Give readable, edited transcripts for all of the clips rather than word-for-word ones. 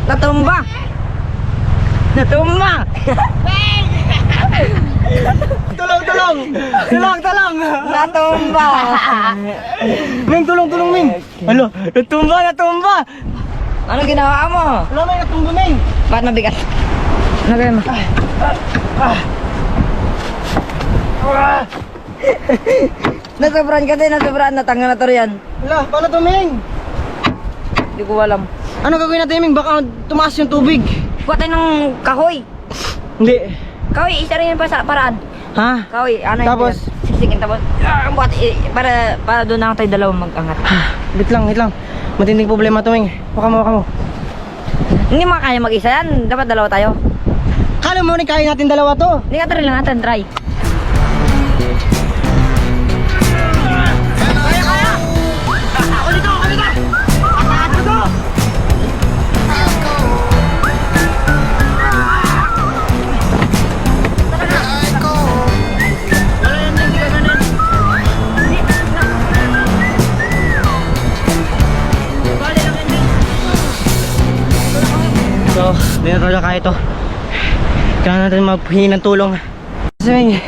Natumba! Natumba! Tulong, tulong! Tulong, tulong! Natumba! Ming, tulong, tulong, Ming! Alo, natumba, natumba! Ano ginawa mo? Wala, Ming, natumba, Ming! Ba't mabigat? Ano gawin mo? Nasobrahan ka din, nasobrahan. Natanggal na to yan. Wala, paano to, Ming? Hindi ko alam. Ano gagawin natin, Ming? Baka tumaas yung tubig. Kuha tayo ng kahoy. Hindi. Kahoy, isa rin yan pa sa paraan. Ha? Kahoy, ano Tapos? Sisigin, tapos. Buhat, para doon na tayo dalawang mag-angat. Wait lang. Matinding problema to, Ming. Waka mo. Hindi mga kaya mag-isa yan. Dapat dalawa tayo. Kala mo rin kaya natin dalawa to. Hindi ka try lang natin, try. So, di na talaga kaya ito. Kailangan natin maghingi ng tulong. Ming!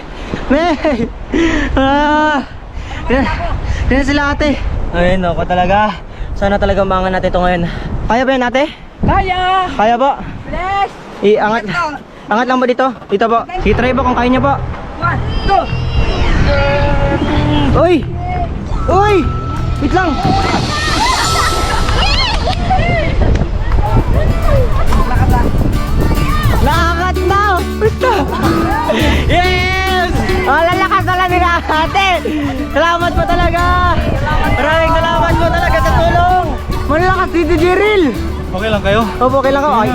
Di na sila ate. Ayun ako talaga. Sana talaga maangan natin ito ngayon. Kaya ba yan ate? Kaya! Kaya po? Bless! Iangat. Angat lang ba dito? Dito po. Sige, try po kung kaya niya po. 1, 2! Uy! Uy! Wait lang! Nakakat na! Basta! Yes! Oh, lalakas na lang nila ate! Salamat po talaga! Maraming salamat po talaga sa tulong! Malalakas si DJ Jeril! Okay lang kayo? Opo, okay lang ako. Ay.